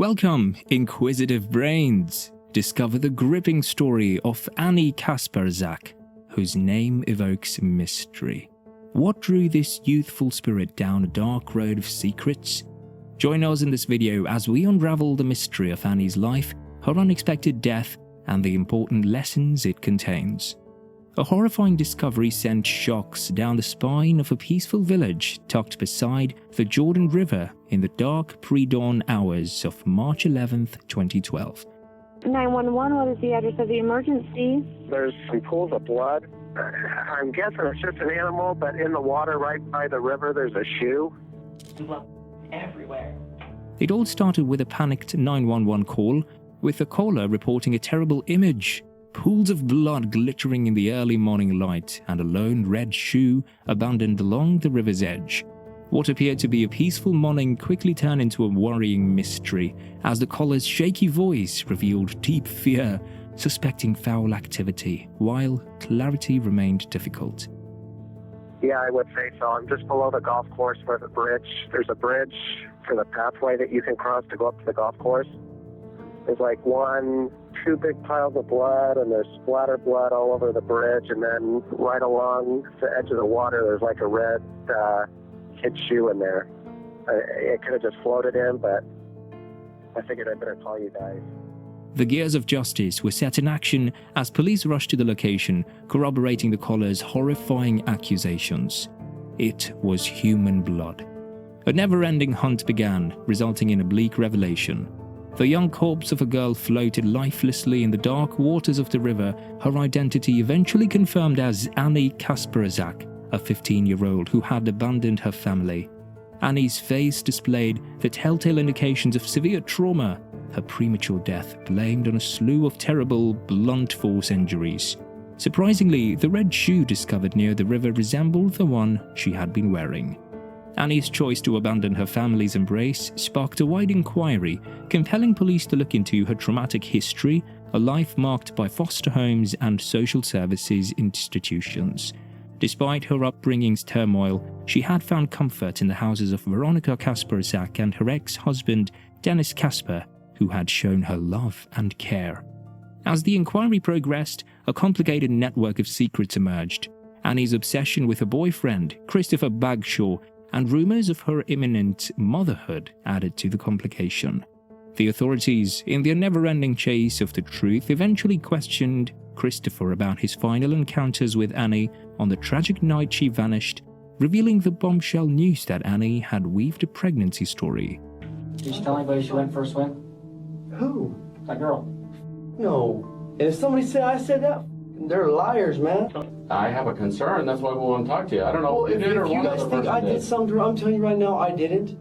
Welcome, inquisitive brains! Discover the gripping story of Annie Kasprazak, whose name evokes mystery. What drew this youthful spirit down a dark road of secrets? Join us in this video as we unravel the mystery of Annie's life, her unexpected death, and the important lessons it contains. A horrifying discovery sent shocks down the spine of a peaceful village tucked beside the Jordan River in the dark pre-dawn hours of March 11th, 2012. 911, what is the address of the emergency? There's some pools of blood. I'm guessing it's just an animal, but in the water right by the river there's a shoe. Blood everywhere. It all started with a panicked 911 call, with the caller reporting a terrible image. Pools of blood glittering in the early morning light and a lone red shoe abandoned along the river's edge. What appeared to be a peaceful morning quickly turned into a worrying mystery as the caller's shaky voice revealed deep fear, suspecting foul activity, while clarity remained difficult. Yeah, I would say so. I'm just below the golf course where the bridge, there's a bridge for the pathway that you can cross to go up to the golf course. There's like two big piles of blood, and there's splatter blood all over the bridge, and then right along the edge of the water there's like a red kid shoe in there. It could have just floated in, but I figured I'd better call you guys. The gears of justice were set in action as police rushed to the location, corroborating the caller's horrifying accusations. It was human blood. A never-ending hunt began, resulting in a bleak revelation. The young corpse of a girl floated lifelessly in the dark waters of the river, her identity eventually confirmed as Annie Kasprazak, a 15-year-old who had abandoned her family. Annie's face displayed the telltale indications of severe trauma, her premature death blamed on a slew of terrible, blunt force injuries. Surprisingly, the red shoe discovered near the river resembled the one she had been wearing. Annie's choice to abandon her family's embrace sparked a wide inquiry, compelling police to look into her traumatic history, a life marked by foster homes and social services institutions. Despite her upbringing's turmoil, she had found comfort in the houses of Veronica Kasperszak and her ex-husband, Dennis Kasper, who had shown her love and care. As the inquiry progressed, a complicated network of secrets emerged. Annie's obsession with her boyfriend, Christopher Bagshaw, and rumors of her imminent motherhood added to the complication. The authorities, in their never-ending chase of the truth, eventually questioned Christopher about his final encounters with Annie on the tragic night she vanished, revealing the bombshell news that Annie had weaved a pregnancy story. Did you tell anybody she went for a swim? Who? That girl. No. And if somebody said I said that, they're liars, man. I have a concern. That's why we want to talk to you. I don't know Well, if you did or if you one guys other think person I did did. something to her, I'm telling you right now, I didn't.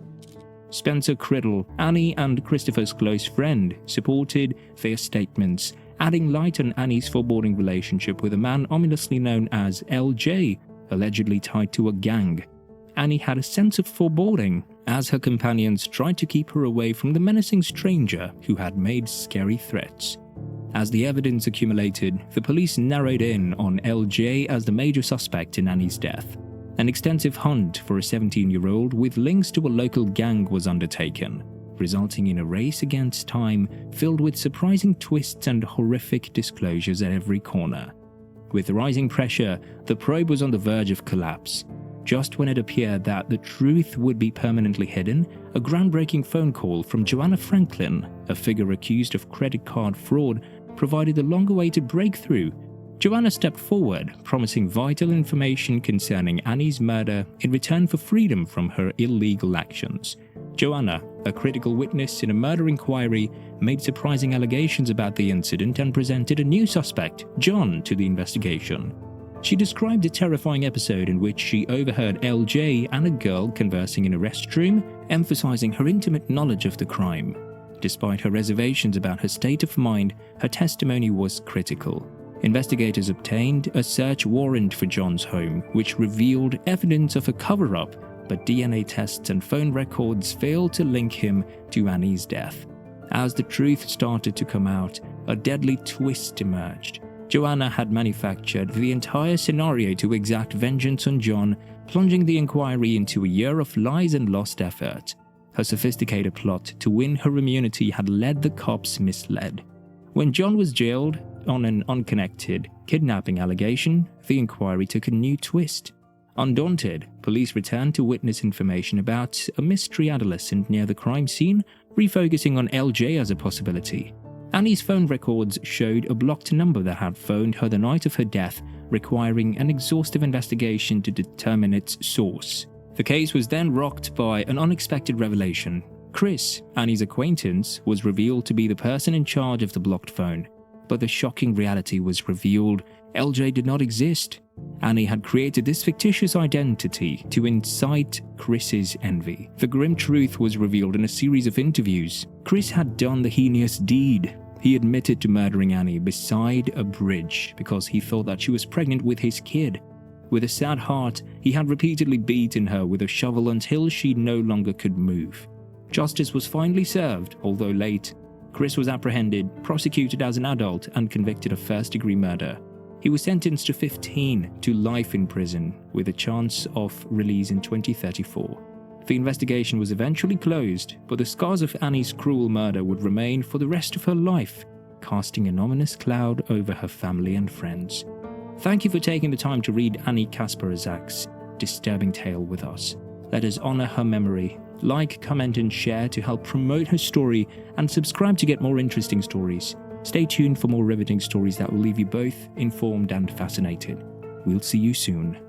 Spencer Criddle, Annie and Christopher's close friend, supported their statements, adding light on Annie's foreboding relationship with a man ominously known as LJ, allegedly tied to a gang. Annie had a sense of foreboding as her companions tried to keep her away from the menacing stranger who had made scary threats. As the evidence accumulated, the police narrowed in on LJ as the major suspect in Annie's death. An extensive hunt for a 17-year-old with links to a local gang was undertaken, resulting in a race against time filled with surprising twists and horrific disclosures at every corner. With rising pressure, the probe was on the verge of collapse. Just when it appeared that the truth would be permanently hidden, a groundbreaking phone call from Joanna Franklin, a figure accused of credit card fraud, provided a long-awaited breakthrough. Joanna stepped forward, promising vital information concerning Annie's murder in return for freedom from her illegal actions. Joanna, a critical witness in a murder inquiry, made surprising allegations about the incident and presented a new suspect, John, to the investigation. She described a terrifying episode in which she overheard LJ and a girl conversing in a restroom, emphasizing her intimate knowledge of the crime. Despite her reservations about her state of mind, her testimony was critical. Investigators obtained a search warrant for John's home, which revealed evidence of a cover-up, but DNA tests and phone records failed to link him to Annie's death. As the truth started to come out, a deadly twist emerged. Joanna had manufactured the entire scenario to exact vengeance on John, plunging the inquiry into a year of lies and lost effort. Her sophisticated plot to win her immunity had led the cops misled. When John was jailed on an unconnected kidnapping allegation, the inquiry took a new twist. Undaunted, police returned to witness information about a mystery adolescent near the crime scene, refocusing on LJ as a possibility. Annie's phone records showed a blocked number that had phoned her the night of her death, requiring an exhaustive investigation to determine its source. The case was then rocked by an unexpected revelation. Chris, Annie's acquaintance, was revealed to be the person in charge of the blocked phone. But the shocking reality was revealed: LJ did not exist. Annie had created this fictitious identity to incite Chris's envy. The grim truth was revealed in a series of interviews. Chris had done the heinous deed. He admitted to murdering Annie beside a bridge because he thought that she was pregnant with his kid. With a sad heart, he had repeatedly beaten her with a shovel until she no longer could move. Justice was finally served, although late. Chris was apprehended, prosecuted as an adult, and convicted of first-degree murder. He was sentenced to 15 to life in prison, with a chance of release in 2034. The investigation was eventually closed, but the scars of Annie's cruel murder would remain for the rest of her life, casting an ominous cloud over her family and friends. Thank you for taking the time to read Annie Kasprazak's disturbing tale with us. Let us honor her memory. Like, comment, and share to help promote her story, and subscribe to get more interesting stories. Stay tuned for more riveting stories that will leave you both informed and fascinated. We'll see you soon.